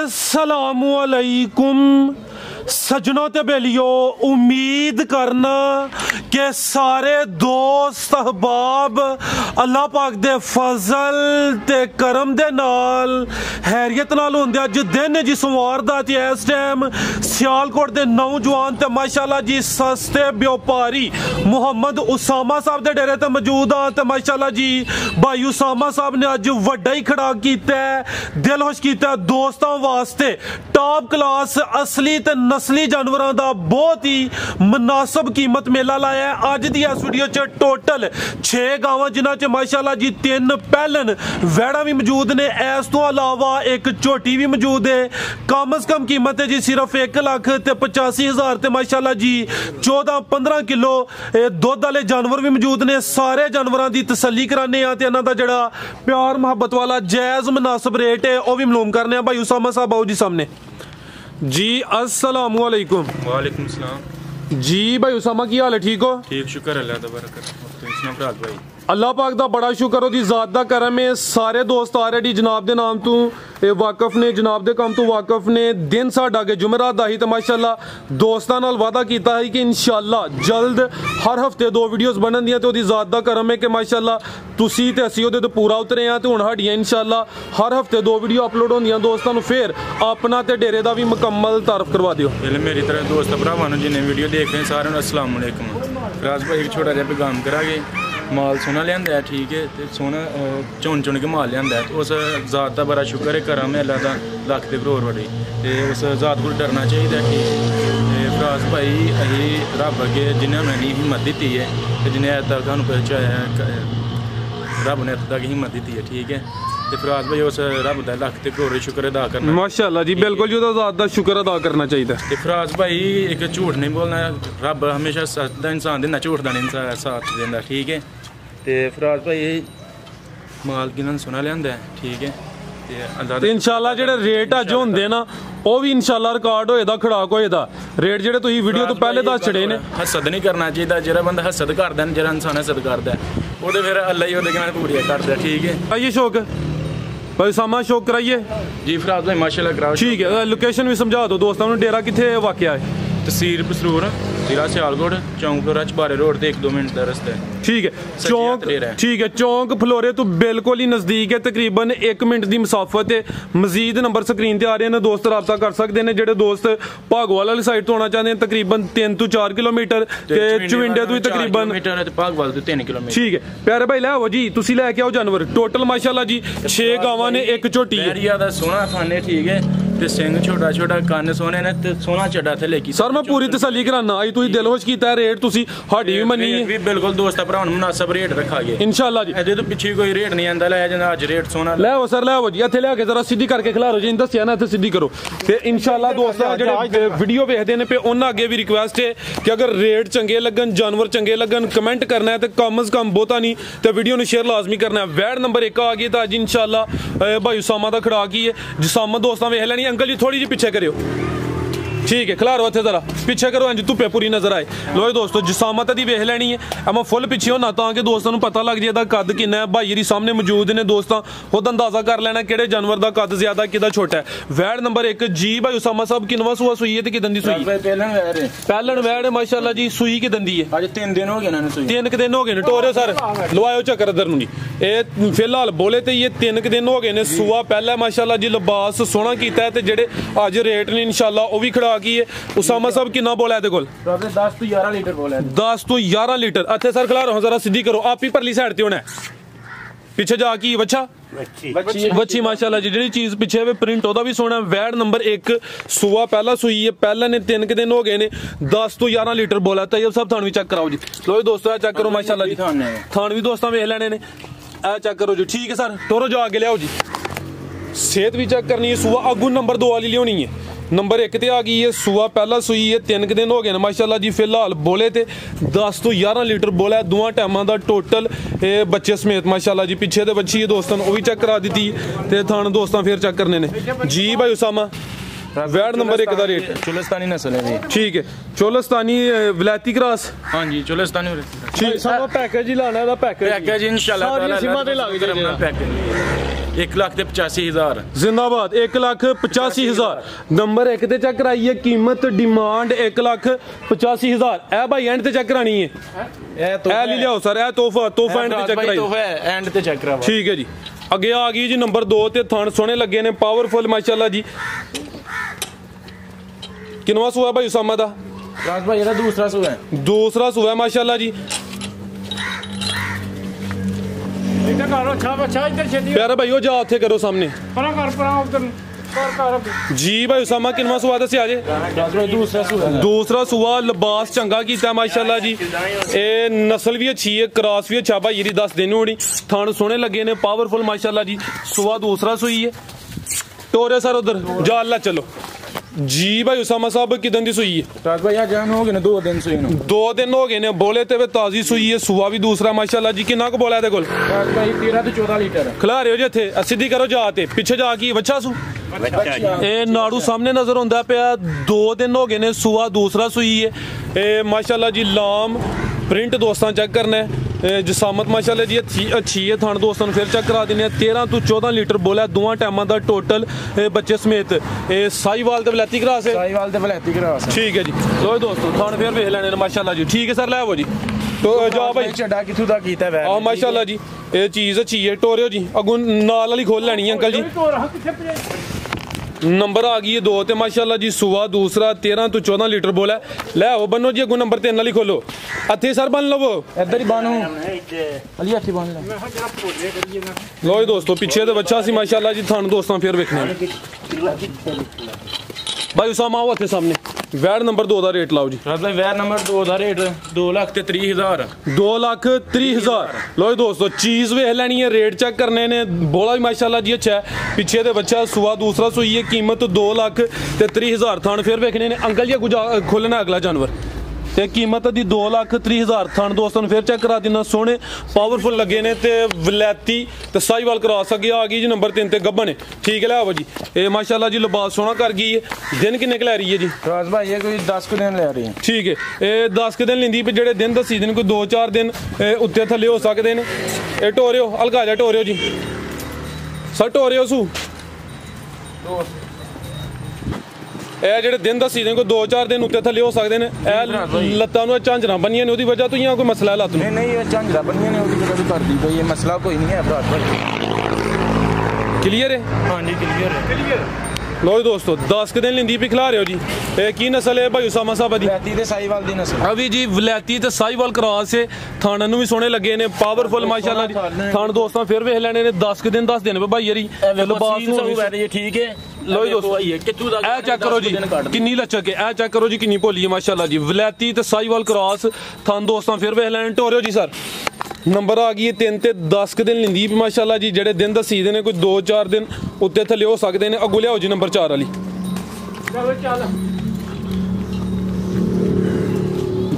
अस्सलामुअलैकुम सजनों ते बेलियो, उम्मीद करना कि सारे दोस्त अहबाब अल्लाह पाक दे फजल ते करम दे नाल हैरियत नाल होंदे। अज दिन जी सोमवार दा ते इस टाइम सियालकोट दे नौजवान ते माशाल्लाह जी सस्ते व्यापारी मुहम्मद उसामा साहब दे डेरे ते मौजूद आ ते माशाल्लाह जी भाई उसामा साहब ने अज वड्डा ही खड़ा कीता है, दिल खुश कीता दोस्तां वास्ते। टॉप क्लास असली ते नस्ली जानवरों का बहुत ही मुनासिब कीमत मेला लाया है। अज दी इस वीडियो च टोटल 6 गावां जिन्हां च माशाल्लाह जी 3 पैलन वैड़ा भी मौजूद ने, इस तो अलावा एक झोटी भी मौजूद है। कम से कम कीमत है जी सिर्फ 1,85,000 ते माशाल्लाह जी 14-15 किलो दुध वाले जानवर भी मौजूद ने। सारे जानवरों की तसल्ली कराने ते इन्हां दा जिहड़ा प्यार मुहब्बत वाला जायज़ मुनासिब रेट है वह भी मालूम करने। भाई उसामा साहब आओ जी सामने जी। अस्सलामुअलैकुम। वालेकुम सलाम जी। भाई उसामा की हाल है? ठीक हो? ठीक, शुक्र अल्लाह दा बरकत। भाई अल्लाह पाक दा बड़ा शुक्र हो, ज़ात दा करम है। सारे दोस्त ऑलरेडी जनाब दे नाम तो वाकफ ने, जनाब दे काम तो वाकफ ने। दिन साडा के जुमेरात दा ही तो माशाल्लाह दोस्तां नाल वादा कीता है कि इंशाल्लाह जल्द हर हफ्ते 2 वीडियोस बनन दियां। तो ज़ात दा करम है कि माशाल्लाह तुसी ते असी ओहदे ते पूरा उतरे हैं। तो हुण साडियां इंशाल्लाह हर हफ्ते 2 वीडियो अपलोड होंदियां। दोस्तां नूं फिर अपना ते डेरे दा भी मुकम्मल तारफ करवा दिओ। मेरी तरह दोस्त भरावां नूं जिन्ने वीडियो देख रहे हैं सारे नूं अस्सलाम वालेकुम। राज भाई एक छोटा जिहा पैगाम करांगे। माल सोना लियांदा है, ठीक है, तो सोना चुन चुन के माल लियांदा है। तो उस ज़ात का बड़ा शुक्र है, करम है अल्लाह दा लख ते करोड़ बड़ी। तो उस ज़ात को डरना चाहिए, ठीक है। फराज भाई अही रब अगे जिन्हें उन्हें हिम्मत दी है, तो जिन्हें अज तक सानूं पहुँचाया रब ने अज तक हिम्मत दी है, ठीक है। तो फराज भाई उस रब का लख ते करोड़ शुक्र अदा करना। माशाल्लाह जी, बिल्कुल जी, ज़ात का शुक्र अदा करना चाहिए। तो फराज भाई एक झूठ नहीं बोलना, रब हमेशा सच का इंसान देना, झूठ का नहीं साथ देना, ठीक है। तो फराज भाई माल किन्ना सोना लियांदा है, ठीक है। तो इंशाल्लाह जेडे रेट अज होंदे ना वो भी इंशाल्लाह रिकॉर्ड होएदा, खड़ाक होएदा। रेट जेडे तुसीं वीडियो तो पहले दस छड़े ने। हसद नहीं करना चाहिए, जेड़ा बंदा हसद करदा है, जेड़ा इंसान हसद करदा है वो फिर अल्लाह ही ओहदे नाल पूरियां करदा, ठीक है। आइए शौक भाई सामा शौक कराइए जी। फराज भाई माशाल्लाह कराओ, ठीक है। लोकेशन भी समझा दो दोस्तों नूं, डेरा कित्थे वाक़या है? तहसील पसरूर, जिला सियालकोट, चौंक फ्लोरा चबारे रोड ते 1-2 मिनट का रास्ता है, ठीक है। चौंक, ठीक है, चौंक फ्लोरे तो बिल्कुल ही नज़दीक है, तकरीबन 1 मिनट की मुसाफत है। मजीद नंबर स्क्रीन ते आ रहे हैं, दोस्त रब्ता कर सकते हैं। जेडे दोस्त भागवाल वाली साइड तो आना चाहते हैं तकरीबन 3 तो 4 किलोमीटर, चविंडे तो तकरीबन भागवाल तो 3 किलोमीटर, ठीक है। प्यारे भाई लै आओ जी, तुसी लैके आओ जानवर। टोटल माशाल्लाह जी 6 गावां ने, एक झोटी है। सोना खाने, ठीक है, ते सिंह छोटा छोटा, कन्न सोने ने, ते सोना चढ़ा थे लेकी। सर मैं पूरी तसल्ली कराना, अज तुसीं दिल खुश कीता, रेट तुसीं साडी भी मन्नी है, बिल्कुल दोस्त भरा मुनासिब रेट रखांगे इंशाल्लाह जी। ਇਹਦੇ ਤੋਂ ਪਿੱਛੇ ਕੋਈ ਰੇਟ ਨਹੀਂ ਆਂਦਾ, ਲੈ ਜਾਂਦਾ ਅੱਜ ਰੇਟ ਸੋਨਾ ਲੈ ਆਓ ਸਰ, ਲੈ ਆਓ ਜੀ, ਇੱਥੇ ਲਿਆ ਕੇ ਜ਼ਰਾ ਸਿੱਧੀ ਕਰਕੇ ਖਿਲਾਰੋ ਜੀ, ਦੱਸਿਆ ਨਾ ਇੱਥੇ ਸਿੱਧੀ ਕਰੋ। ਤੇ ਇੰਸ਼ਾਅੱਲਾ ਦੋਸਤਾਂ ਜਿਹੜੇ ਵੀਡੀਓ ਵੇਖਦੇ ਨੇ ਪਏ ਉਹਨਾਂ ਅੱਗੇ ਵੀ ਰਿਕੁਐਸਟ ਹੈ ਕਿ ਅਗਰ ਰੇਟ ਚੰਗੇ ਲੱਗਣ, ਜਾਨਵਰ ਚੰਗੇ ਲੱਗਣ, ਕਮੈਂਟ ਕਰਨਾ ਹੈ ਤੇ ਕਮ ਸੇ ਕਮ ਬਹੁਤਾ ਨਹੀਂ ਤੇ ਵੀਡੀਓ ਨੂੰ ਸ਼ੇਅਰ ਲਾਜ਼ਮੀ ਕਰਨਾ ਹੈ। ਵੈੜ ਨੰਬਰ 1 ਆ ਗਈ ਤਾਂ ਅੱਜ ਇੰਸ਼ਾਅੱਲਾ ਭਾਈ ਉਸਾਮਾ ਦਾ ਖੜਾ ਕੀ ਹੈ। ਜਿਸਾਮਾ ਦੋਸਤਾਂ ਵੇਖ ਲੈਣੀ। अंकल जी थोड़ी जी पीछे करियो, ठीक है, खिलारो इतने जरा पीछे करो, इंज धुप्पे पूरी नजर आए। लो दोस्तों जिसामत दी वेख लैनी है। मैं फुल पिछे होना ताकि दोस्तों पता लग जाए कद किन्ना है। भाई जी सामने मौजूद ने, दोस्तों खुद अंदाजा कर लेना कि जानवर का कद ज्यादा किदा छोटा है। वैड़ नंबर 1 जी। भाई उसामा साहब किनवा सूआ सूई है, किदन दी सूई? पहलन वैड़ माशाल्लाह जी। सूई किदन दी है? आज 3 दिन हो गए ना, 3 दिन हो गए। टोरे सर लवायो चक्कर इधर नूं नहीं, फिलहाल बोले तो ये 3 दिन हो गए ने। सूआ पहला माशाल्लाह जी, लिबास सोहना कीता है। ते जेडे अज रेट ने इंशाल्लाह वो भी खड़ा की है। उसामा साहब कितना बोला है? 10 तो 11 लीटर बोला है। 10 तो 11 लीटर। अच्छा सर खिला रहा हूँ, जरा सीधी करो। आप ही परली साइड ते होना है, पीछे जाके बच्चा बच्ची माशाल्लाह जी। जी चीज पीछे वे प्रिंट ओदा भी सोना। वैड नंबर 1 सूआ पहला सूई है, पहला ने 3 दिन हो गए ने। 10 तो 11 लीटर बोला था। ये सब थान भी चेक कराओ जी। लो दोस्तों चेक करो माशाल्लाह जी, थान भी दोस्तों वेख लेने ने, चेक करो जी, ठीक है सर। टोरो जो आगे लियाओ जी, सेहत भी चेक करनी है। सूआ अगू नंबर 2 वाली लियानी है। नंबर 1 ते आ गई है। सूआ पहला सूई है, 3 दिन हो गए माशाल्लाह जी। फिलहाल बोले ते 10 तो 11 लीटर बोला है। 2 टाइमां दा टोटल बच्चे समेत माशाल्लाह जी। पीछे ते बच्ची है दोस्तों, वो भी चेक करा दी ते थान दोस्तों फिर चेक करने ने जी। भाई उसामा वैड नंबर 1 का रेट चोलस्तानी नस्ल है, ठीक है। चोलस्तानी विलायती क्रॉस, हाँ जी, चोलस्तानी ठीक। सब पैकेज ही लाना है, पैकेज इंशाल्लाह पैकेज 1,85,000 जिंदाबाद। 1,85,000 नंबर 1 ते चेक कराइए। कीमत डिमांड 1,85,000। ए भाई एंड ते चेक करानी है। ए ले लियाओ सर, ए तोहफा एंड ते चेक कराइए। तोहफा एंड ते चेक करा। ठीक है जी। अगे आ गई जी नंबर 2 ते थन सोने लगे ने पावरफुल माशाल्लाह जी। किनवा सूआ भाई उसामा दा? राज भाई ਇਹਦਾ दूसरा सूआ है। दूसरा सूआ माशाल्लाह जी। प्यारा भाई जा उत्थे करो सामने जी। भाई उसामा किनवा सूआ दस्या जे? दूसरा सूआ। लिबास चंगा कीता माशाल्लाह जी। ए नस्ल भी अच्छी है, क्रॉस भी अच्छा भाई जी। 10 दिन होनी। थान सोने लगे ने पावरफुल माशाल्लाह जी। सूआ दूसरा सूई है। टोरे सर उधर जा अल्लाह चलो जी। भाई उसामा साहब किदन दी सूई है? राज भाई जान हो गए ने 2 दिन सूई नु। 2 दिन हो गए ने। बोले ते ताजी सूई है। सूआ भी दूसरा माशाल्लाह जी। कितना को बोला है कोल? राज भाई 13 ते 14 लीटर खिला रहे हो जे थे। सीधी करो जाते पीछे जाके बच्चा सू ए नाड़ू सामने नजर आंदा पिया। 2 दिन हो गए ने। सूआ दूसरा सूई है। ए माशाल्लाह जी। लाम प्रिंट दोस्तां चेक करना है। जसामत माशाल्लाह जी अच्छी है। थान दोस्तों फिर चेक करा देने। 13 तो 14 लीटर बोला दोवां टाइमां दा टोटल बच्चे समेत। साहीवाल ते वलैती क्रॉस है। साहीवाल ते वलैती क्रॉस है। ठीक है जी। लो दोस्तों थान फिर वेख लेने माशाल्लाह जी। ठीक है सर ले वो जी। तो जा भाई छड़ा किथों दा कीता है? हां माशाल्लाह जी। ये चीज अच्छी है। टोरियो जी अगू नाल वाली खोल लेनी है अंकल जी। नंबर आ गई है 2 ते माशाल्लाह जी। सूआ दूसरा। 13 तो 14 लीटर बोला ले आओ बनो जी। अगू नंबर 3 वाली खोलो। हथे सर बन लवो इधर ही बानो अली हथी बान लो दोस्तों पीछे तो बच्चा सी माशाल्लाह जी। थान दोस्तों फिर देखने भाई उसामा आओ हथे सामने। वैड नंबर 2 दा रेट लाओ जी। राज भाई वैड नंबर 2 दा रेट 2,30,000 2,30,000। लो दोस्तों चीज वेख लेनी है। रेट चेक करने ने। बोला भी माशाल्लाह जी अच्छा है। पीछे दे बच्चा सूआ दूसरा सूई है। कीमत 2,30,000। थान फिर वेखने ने अंकल जी खोलना अगला जानवर ते कीमत दी 2,30,000। थान दोस्तों फिर चेक करा देना। सोने पावरफुल लगे ने ते वलैती ते साहीवाल क्रॉस अगे आ गई जी। नंबर 3 ते गब्बन है। ठीक है ले आओ जी। ए माशाल्लाह जी लिबास सोना कर गई है। दिन किन्ने क लै रही है जी? राज भाई ये कोई 10 दिन ले रही है। ठीक है। ए 10 दिन लेंदी पे जेड़े दिन दसी दिन कोई 2-4 दिन उत्ते थल्ले हो सकते ने। ए टोरियो हल्का जा टोरियो जी सर। टोरियो सू ए जेड़े दिन दसी दिन कोई 2-4 दिन उत्ते थल्ले हो सकते हैं। ए लत्तां नूं झांजरां बनियां ने ओदी वजह तो या कोई मसला है लत्त नूं? नहीं ये झांजरां बनियां ने ओदी वजह तो कर दी कोई ये मसला कोई नहीं है भरा भाई। क्लियर है? हां जी क्लियर है। लो दोस्तों 10 दिन लेंदी भी खिला रहे हो जी। ए की नस्ल है भाई उसामा साहब दी? वलैती ते साहीवाल दी नस्ल। अभी जी वलैती ते साहीवाल क्रॉस है। थाना नूं भी सोने लगे ने पावरफुल माशाल्लाह जी। थान दोस्तों फिर वेख लेने ने 10 दिन भाई यारी लिबास ये ठीक है। लो दोस्तों ए चेक करो जी किन्नी लचक है। ए चेक करो जी किन्नी भोली है माशाल्लाह जी। वलैती ते साहीवाल क्रॉस। थान दोस्तों फिर वेख लेने। टोरियो जी सर नंबर आ गई है 3 ते 10 दिन लेंदी माशाल्लाह जी। जेड़े दिन दसी दे ने कोई 2-4 दिन उत्ते थल्ले हो सकते हैं। अगू लियाओ जी नंबर 4 वाली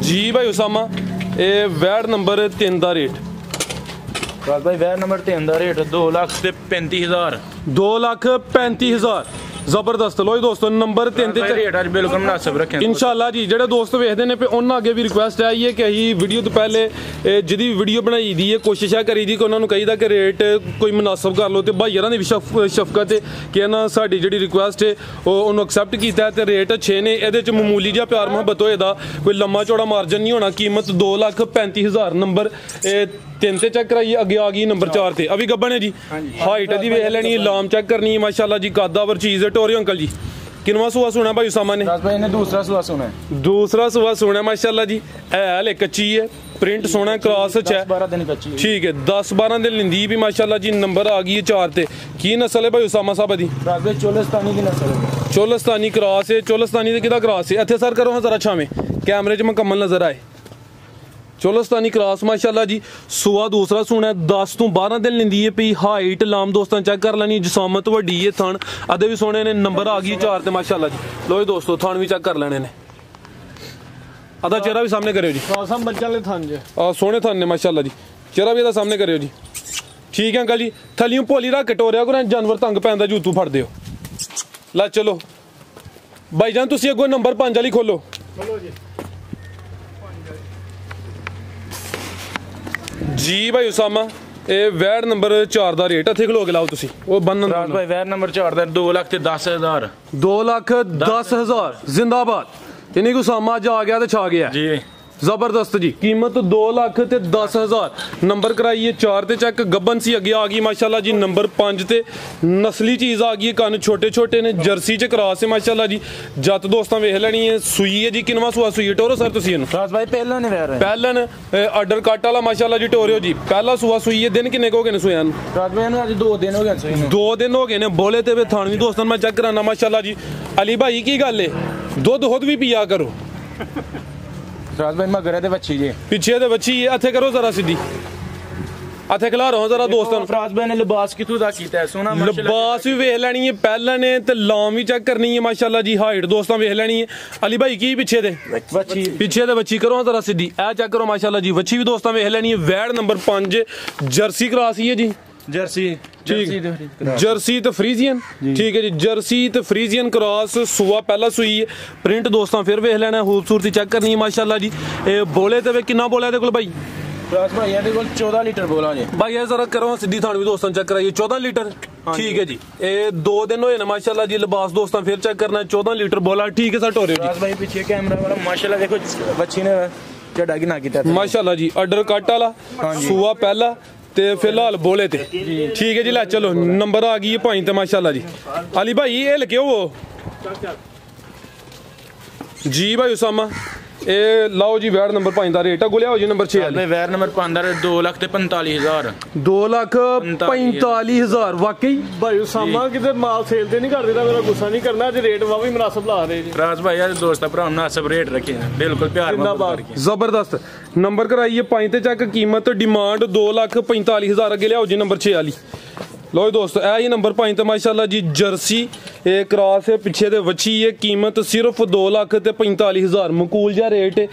जी। भाई उसामा ए वैड नंबर 3 दा रेट? राज भाई वैड नंबर 3 दा रेट 2,35,000। 2,35,000 जबरदस्त। लो दोस्तों नंबर 3 ते रेट आज बिल्कुल मुनासिब रखें इंशाल्लाह जी। जेड़े दोस्त वेखदे ने पे उन्हां अगे भी रिक्वेस्ट है ये कि अहीं वीडियो तो पहले जिहदी वीडियो बनाई दी है कोशिश है करी दी कि उन्हां नूं कहीदा कि रेट कोई मुनासिब कर लो। ते भाईयां दी भी शफकत है कि ना साडी जेहड़ी रिक्वेस्ट है उन्होंने एक्सेप्ट कीता है ते रेट अच्छे ने। इहदे च मामूली जिहा प्यार मुहब्बत होए दा कोई लम्मा चौड़ा मार्जिन नहीं होना। कीमत 2,35,000। नंबर 3 ते चेक कराइए। अगे आ गई नंबर 4 ते अभी गब्बन है जी। हाइट दी वेख लैनी। लाम चेक करनी है माशाल्लाह जी। कदावर चीज है। टोरियो अंकल जी किनवा सूआ सुना भाई उसामा ने? भाई ने दूसरा सूआ सुना है। दूसरा सूआ सुना माशाल्लाह जी। है कच्ची है। प्रिंट सोना क्रॉस अच्छा है। 10-12 दिन कच्ची है। ठीक है 10-12 दिन लेंदी भी माशाल्लाह जी। नंबर आ गई है 4 ते। की नस्ल है भाई उसामा साहब दी? चोलस्तानी की नस्ल है। चोलस्तानी क्रॉस है। चोलस्तानी किदा क्रॉस है? इत्थे सर करो हां जरा छावें कैमरे च मुकम्मल नजर आए। चोलस्तानी क्रॉस माशाल्लाह जी। सूआ दूसरा सुना है। 10 तो 12 दिन लेंदी है पी। हाइट लाम दोस्तों चेक कर लेनी। जसामत वड्डी है। थान अदे भी सोने ने। नंबर आ गई 4 ते माशाल्लाह जी। लो दोस्तों थान भी चेक कर लेने ने। अदा चेहरा भी सामने करियो जी। सोने थान ने माशाल्लाह जी। चेहरा भी इहदा सामने करियो जी। ठीक है अंकल जी। थलियों भोली रख के टोरिया करो जानवर तंग पैंदा जूतू फड़ दियो। ला चलो भाईजान तुसी अगो नंबर 5 वाली खोलो जी। भाई उसामा ਇਹ ਵੈੜ ਨੰਬਰ 4 ਦਾ ਰੇਟ ਇੱਥੇ ਖਲੋ ਕੇ ਲਾਓ ਤੁਸੀਂ ਉਹ ਬੰਨਣ ਫਰਾਜ਼ ਭਾਈ ਵੈਰ ਨੰਬਰ 4 ਦਾ 2,10,000 2,10,000 ਜ਼ਿੰਦਾਬਾਦ। ਇਨੀ ਕੋ ਸਾਮਾ ਅੱਜ ਆ ਗਿਆ ਤੇ ਛਾ ਗਿਆ ਜੀ। ਜ਼ਬਰਦਸਤ ਜੀ। कीमत 2,10,000। नंबर कराइए 4 ਤੇ ਚੈੱਕ ਗੱਬਨ ਸੀ ਅੱਗੇ ਆ ਗਈ ਮਾਸ਼ਾਅੱਲਾ ਜੀ। ਨੰਬਰ 5 ਤੇ ਨਸਲੀ ਚੀਜ਼ ਆ ਗਈ। ਕੰਨ ਛੋਟੇ ਛੋਟੇ ਨੇ ਜਰਸੀ ਚ ਕਰਾਸ ਹੈ ਮਾਸ਼ਾਅੱਲਾ ਜੀ। ਜੱਤ ਦੋਸਤਾਂ ਵੇਖ ਲੈਣੀ ਹੈ। ਸੂਈ ਹੈ ਜੀ ਕਿਨਵਾ ਸੂਆ ਸੂਈ ਹੈ ਟੋਰੋ ਸਰ ਤੁਸੀਂ ਇਹਨੂੰ ਫਰਾਜ਼ ਭਾਈ ਪਹਿਲਾਂ ਨੇ ਵੈਰ ਪਹਿਲਨ ਆਰਡਰ ਕੱਟ ਵਾਲਾ ਮਾਸ਼ਾਅੱਲਾ ਜੀ ਟੋਰਿਓ ਜੀ। ਪਹਿਲਾ ਸੂਆ ਸੂਈ ਹੈ। ਦਿਨ ਕਿੰਨੇ ਕੁ ਹੋ ਗਏ ਨੇ ਸੂਆਂ ਨੂੰ? ਫਰਾਜ਼ ਭਾਈ ਨੂੰ ਅੱਜ 2 ਦਿਨ ਹੋ ਗਏ ਸੂਈ ਨੂੰ। 2 ਦਿਨ ਹੋ ਗਏ ਨੇ। ਬੋਲੇ ਤੇ ਵੇ ਥਾਣਵੀ ਦੋਸਤਾਂ ਮੈਂ ਚੈੱਕ ਕਰਾਣਾ ਮਾਸ਼ਾਅੱਲਾ ਜੀ। ਅਲੀ ਭਾਈ ਕੀ ਗੱਲ ਹੈ ਦੁੱਧ ਵੀ ਪੀਆ ਕਰੋ। ਫਰਾਜ਼ ਭਾਈ ਮਗਰ ਦੇ ਬੱਚੀ ਜੀ ਪਿੱਛੇ ਦੇ ਬੱਚੀ ਹੈ। ਇੱਥੇ ਕਰੋ ਜ਼ਰਾ ਸਿੱਧੀ ਇੱਥੇ ਖਿਲਾ ਰਹਾ ਜ਼ਰਾ ਦੋਸਤਾਂ ਨੂੰ। ਫਰਾਜ਼ ਭਾਈ ਨੇ ਲਿਬਾਸ ਕਿੱਥੋਂ ਦਾ ਕੀਤਾ ਹੈ ਸੋਹਣਾ ਲਿਬਾਸ ਵੀ ਵੇਖ ਲੈਣੀ ਹੈ ਪਹਿਲਾਂ ਨੇ ਤੇ ਲਾਮ ਵੀ ਚੈੱਕ ਕਰਨੀ ਹੈ ਮਾਸ਼ਾਅੱਲਾ ਜੀ। ਹਾਈਟ ਦੋਸਤਾਂ ਵੇਖ ਲੈਣੀ ਹੈ। ਅਲੀ ਭਾਈ ਕੀ ਪਿੱਛੇ ਦੇ ਬੱਚੀ ਪਿੱਛੇ ਦੇ ਬੱਚੀ ਕਰੋ ਜ਼ਰਾ ਸਿੱਧੀ ਇਹ ਚੈੱਕ ਕਰੋ ਮਾਸ਼ਾਅੱਲਾ ਜੀ। ਬੱਚੀ ਵੀ ਦੋਸਤਾਂ ਵੇਖ ਲੈਣੀ ਹੈ। ਵੈੜ ਨੰਬਰ 5 ਜਰਸੀ ਕਰਾਸ ਹੀ ਹੈ ਜੀ। जर्सी तो फ्रीजियन ठीक है जी। जर्सी तो फ्रीजियन क्रॉस सुआ पहला सुई है। प्रिंट दोस्तों फिर वेख लेना खूबसूरती चेक करनी है माशाल्लाह जी। बोले तो कितना बोला है भाई? भाई 14 लीटर बोला जी भाई ये जरा करो सीधी थानी दोस्तों चेक कराइए 14 लीटर ठीक है जी। 2 दिन होए ना माशाल्लाह जी। लिबास दोस्तों फिर चेक करना 14 लीटर बोला ठीक है सर टोरे जी। भाई पीछे कैमरा वाला माशाल्लाह देखो बच्ची ने चढ़ा के ना किया माशाल्लाह जी। ऑर्डर कट वाला सुआ पहला ਤੇ ਫਿਲਹਾਲ ਬੋਲੇ ਤੇ ਠੀਕ ਹੈ ਜੀ। ਲੈ ਚਲੋ ਨੰਬਰ ਆ ਗਈ ਭਾਈ ਤੇ ਮਾਸ਼ਾਅੱਲਾ ਜੀ। ਅਲੀ ਭਾਈ ਇਹ ਲਕਿਓ ਜੀ ਭਾਈ ਉਸਾਮਾ ਇਹ ਲਾਓ ਜੀ। ਵੈੜ ਨੰਬਰ 5 ਦਾ ਰੇਟ ਆ ਗੁਲਿਆ ਹੋ ਜੀ। ਨੰਬਰ 6 ਵਾਲੇ ਵੈੜ ਨੰਬਰ 5 ਦਾ 2,45,000 2,45,000 ਵਾਕਈ ਭਾਈ ਉਸਾਮਾ ਕਿਤੇ ਮਾਲ ਸੇਲ ਤੇ ਨਹੀਂ ਕਰ ਦੇਦਾ। ਮੇਰਾ ਗੁੱਸਾ ਨਹੀਂ ਕਰਨਾ ਅੱਜ ਰੇਟ ਵਾ ਵੀ ਮੁਨਾਸਬ ਲਾ ਰਹੇ ਜੀ। ਫਰਾਜ਼ ਭਾਈ ਯਾਰ ਦੋਸਤਾਂ ਭਰਾ ਮੁਨਾਸਬ ਰੇਟ ਰੱਖੇ ਬਿਲकुल प्यार जिंदाबाद ਜ਼ਬਰਦਸਤ। ਨੰਬਰ ਕਰਾਈਏ 5 ਤੇ ਚੱਕ ਕੀਮਤ ਡਿਮਾਂਡ 2,45,000 ਅੱਗੇ ਲਿਆਓ ਜੀ। ਨੰਬਰ 6 ਵਾਲੀ लो दोस्तों ए ही नंबर 5 तो माशाल्लाह जी। जर्सी एक क्रॉस है पिछे दे वच्छी है। कीमत सिर्फ 2,45,000 मकूल जा रेट है।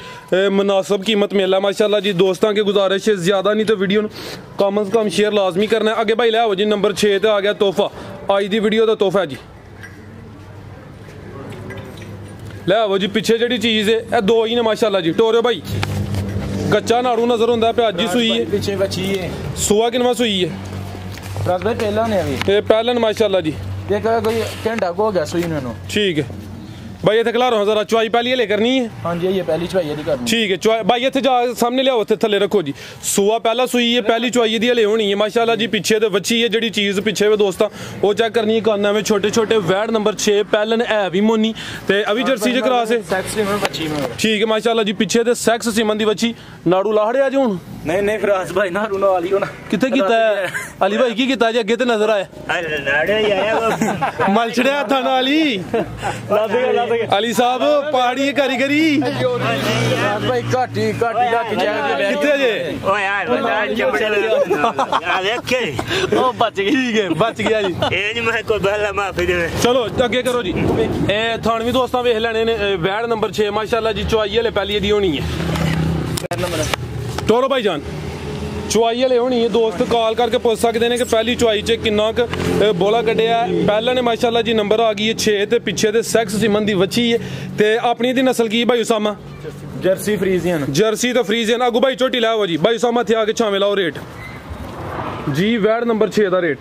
मुनासिब कीमत मिला माशाल्लाह जी। दोस्तों की गुजारिश है ज़्यादा नहीं तो वीडियो कम से कम शेयर लाजमी करना है। आगे भाई ले आओ जी। नंबर 6 तो आ गया तोहफा आज की वीडियो का तोहफा है जी। ले आओ जी पिछे जी चीज़ है यह 2 ही ने माशाल्लाह जी। टोरियो भाई कच्चा नाड़ू नजर होंगे पे अज ही सूई है। पिछे बची है सुआ किनवा सूई है? फराज भाई पहला ने अभी पहलन माशाल्लाह जी। ये कोई घंटा को हो गया सुई ने ठीक है भाई। इतने खिला रहा हूँ जरा चुवाई पहली ले करनी है। हाँ जी ये पहली चुवाई दी करनी ठीक है। चुवाई भाई इतने जा सामने लियाओ इतने थले रखो जी। सुआ पहला सुई है पहली चुवाई दी हले होनी है माशाल्लाह जी। पीछे तो बच्ची है जी चीज़ पिछे वे दोस्ता वो चेक करनी है। काना में छोटे छोटे वैड़ नंबर 6 पहलन है भी मोनी ते अभी जर्सी च क्रास है ठीक है माशाल्लाह जी। पीछे तो सैक्स सीमन दी बच्ची नाड़ू लाहड़े आज हूँ नहीं नहीं फराज भाई नाड़ू ना वाली होना कितने कीता है अली भाई की कीता जी? अगे तो नजर आया मल छड़िया था नाली अली साहब पहाड़ी कारीगरी भाई घाटी कितने जे बच गई ठीक है बच गया जी। चलो अगे करो जी। थानवी दोस्तां वेख लैने ने वैड़ नंबर 6 माशाल्लाह जी। चुवाई हले पहली दी होनी है टोरो भाई जान चुवाई हले होनी है। दोस्त कॉल करके पूछ सकते हैं कि पहली चुवाई च किन्ना क बोला कड्ढिया है। पहला ने माशाल्लाह जी नंबर आ गई है 6 ते पिछे ते सैक्स सिमन दी वच्छी है ते अपनी दी नस्ल की भाई उसामा? Jersey Friesian. जर्सी तो फ्रीजियन अगू भाई झोटी लाओ जी। भाई उसामा थे आके छावे लाओ रेट जी। वैड़ नंबर 6 का रेट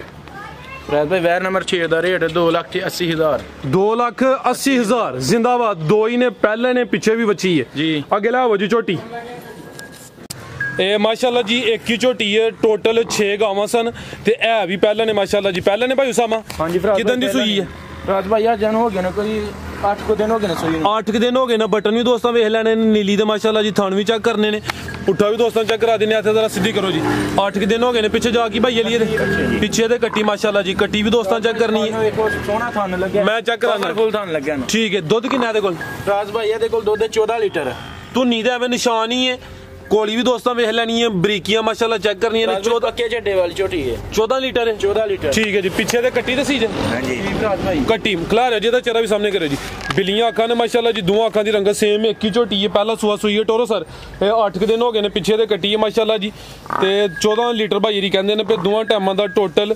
फराज भाई वैड़ नंबर 6 का रेट 2,80,000 2,80,000 जिंदाबाद। 2 ही ने पहले ने पिछे भी बची है जी। आगे लाओ जी झोटी माशाल्लाह जी। एक ही झोटी है टोटल 6 गावां सन ते है भी पहले ने माशाल्लाह जी। पहले ने भाई उसामा हाँ जी फराज किदन दी सुई है? फराज भाई यार जन हो गया ना कोई 8 को दिन हो गए ना सुई 8 दिन हो गए ना। बटन भी दोस्तों वेख लेने नीली दे माशाल्लाह जी। थान भी चेक करने ने पुट्ठा भी दोस्तों चेक करा देने। जरा सिद्धि करो जी। 8 दिन हो गए ने पिछे जाके भाई लिए पिछे दे कट्टी माशाल्लाह जी। कट्टी भी दोस्तों चेक करनी है। सोहना थान लगे मैं चेक कराना फुल थान लगे ठीक है। दुध किन्ना दे कोल? फराज भाई ये कोल दुध 14 लीटर तू नींद एवं निशान ही है। कोली भी दोस्तों वेख लेनी है। बरीकियां माशाल्लाह चेक करनी है। 14 वाली छोटी है 14 लीटर है 14 लीटर ठीक है जी। पीछे दे कट्टी दसी जे हां जी फराज भाई कट्टी खिला रहे जी। चेहरा भी सामने करे जी। बिल्लियां अखां ने माशाल्लाह जी। दोवां अखां दी रंगत सेम है। एक ही झोटी है पहला सुआ सुई है टोरो सर 8 दिन हो गए ने। पिछे दे कट्टी है माशाल्लाह जी ते 14 लीटर भाई जी कहंदे ने पे दोवां टाइमां दा टोटल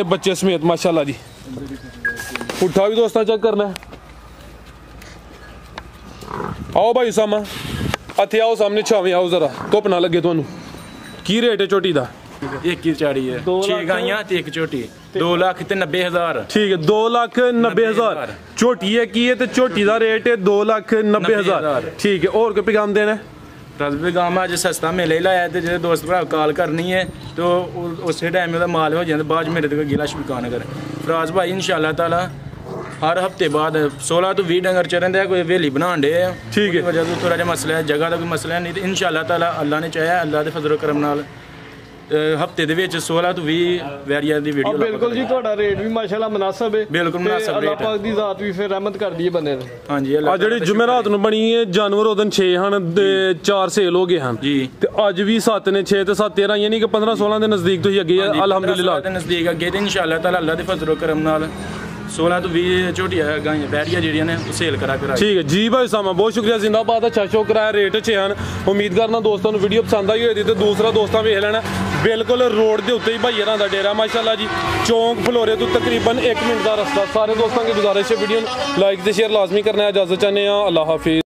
बच्चे समेत माशाल्लाह जी। पुट्ठा भी दोस्तों चेक करना है। आओ भाई सामा इत्थे आओ सामने छावे आओ जरा धुप ना लगे तुहानू की रेट है झोटी दा? ਇੱਕ ਹੀ ਚਾੜੀ ਹੈ 6 ਗਾਈਆਂ ਤੇ ਇੱਕ ਝੋਟੀ 2,90,000 ਠੀਕ ਹੈ 2,90,000 ਝੋਟੀ ਹੈ ਕੀ ਹੈ ਤੇ ਝੋਟੀ ਦਾ ਰੇਟ ਹੈ 2,90,000 ਠੀਕ ਹੈ ਹੋਰ ਕੋਈ ਪੈਗਾਮ ਦੇਣਾ ਰਸਬੇ ਗਾਮ ਅੱਜ ਸਸਤਾ ਮੇਲੇ ਲਾਇਆ ਤੇ ਜਿਹੜੇ ਦੋਸਤ ਭਰਾ ਕਾਲ ਕਰਨੀ ਹੈ ਤੇ ਉਸੇ ਟਾਈਮ ਉਹਦਾ ਮਾਲ ਹੋ ਜਾਂਦਾ ਬਾਅਦ ਮੇਰੇ ਤੇ ਗਿਲਾ ਸ਼ਿਕਾਨ ਕਰ ਫਰਾਜ਼ ਭਾਈ ਇਨਸ਼ਾਅੱਲਾ ਤਾਲਾ ਹਰ ਹਫਤੇ ਬਾਅਦ 16 ਤੋਂ 20 ਡੰਗਰ ਚਰਨ ਦੇ ਕੋਈ ਹਵੇਲੀ ਬਣਾਉਣ ਦੇ ਆ ਠੀਕ ਹੈ ਵਜ੍ਹਾ ਤੋਂ ਥੋੜਾ ਜਿਹਾ ਮਸਲਾ ਹੈ ਜਗ੍ਹਾ ਦਾ ਕੋਈ ਮਸਲਾ ਨਹੀਂ ਤੇ ਇਨਸ਼ਾਅੱਲਾ ਤਾਲਾ ਅੱਲਾ ਨੇ ਚਾਹਿਆ ਅੱਲਾ ਦੇ ਫਜ਼ਲ ਕਰਮ ਨਾਲ ਹਫਤੇ ਦੇ ਵਿੱਚ 16 ਤੋਂ 20 ਵੈਰੀਆਂ ਦੀ ਵੀਡੀਓ ਬਿਲਕੁਲ ਜੀ ਤੁਹਾਡਾ ਰੇਟ ਵੀ ਮਾਸ਼ਾਅੱਲਾ ਮੁਨਾਸਬ ਹੈ ਬਿਲਕੁਲ ਮੁਨਾਸਬ ਰੇਟ ਅੱਲਾਹ ਪਾਕ ਦੀ ਜ਼ਾਤ ਵੀ ਫਿਰ ਰਹਿਮਤ ਕਰਦੀ ਹੈ ਬੰਦੇ ਨੂੰ ਹਾਂਜੀ ਆ ਜਿਹੜੀ ਜੁਮੇਰਾਤ ਨੂੰ ਬਣੀ ਹੈ ਜਾਨਵਰ ਉਦੋਂ 6 ਹਨ ਤੇ 4 ਸੇਲ ਹੋ ਗਏ ਹਨ ਜੀ ਤੇ ਅੱਜ ਵੀ 7 ਨੇ 6 ਤੇ 7 13 ਯਾਨੀ ਕਿ 15 16 ਦੇ ਨਜ਼ਦੀਕ ਤੁਸੀਂ ਅੱਗੇ ਅਲਹਮਦੁਲਿਲਾ ਦੇ ਨਜ਼ਦੀਕ ਅੱਗੇ ਤੇ ਇਨਸ਼ਾਅੱਲਾ ਤਾਲਾ ਅੱਲਾ ਦੇ ਫਜ਼ਲ ਕਰਮ ਨਾਲ 16 ਤੋਂ 20 ਝੋਟੀਆਂ ਗਾਈਆਂ ਬੈਰੀਆਂ ਜਿਹੜੀਆਂ ਨੇ ਉਹ ਸੇਲ ਕਰਾ ਠੀਕ ਹੈ ਜੀ ਭਾਈ ਸਾਮਾ ਬਹੁਤ ਸ਼ੁਕਰੀਆ ਜ਼ਿੰਦਾਬਾਦ ਅੱਛਾ ਸ਼ੋ ਕਰਾਇਆ ਰੇਟ 'ਚ ਹਨ ਉਮੀਦ ਕਰਨਾ ਦੋਸਤਾਂ ਨੂੰ ਵੀਡੀਓ ਪਸੰਦ ਆਈ ਹੋਏਗੀ ਤੇ ਦੂਸਰਾ ਦੋਸਤਾਂ ਵੇਖ ਲੈਣਾ ਬਿਲਕੁਲ ਰੋਡ ਦੇ ਉੱਤੇ ਹੀ ਭਾਈਆਂ ਦਾ ਡੇਰਾ ਮਾਸ਼ਾਅੱਲਾ ਜੀ ਚੌਂਕ ਫਲੋਰੇ ਤੋਂ ਤਕਰੀਬਨ 1 ਮਿੰਟ ਦਾ ਰਸਤਾ ਸਾਰੇ ਦੋਸਤਾਂ ਦੀ ਗੁਜ਼ਾਰਿਸ਼ ਹੈ ਵੀਡੀਓ ਨੂੰ ਲਾਈਕ ਤੇ ਸ਼ੇਅਰ ਲਾਜ਼ਮੀ ਕਰਨਾ ਇਜਾਜ਼ਤ ਚਾਹੁੰਦੇ ਆ ਅੱਲਾਹ ਹਾਫਿਜ਼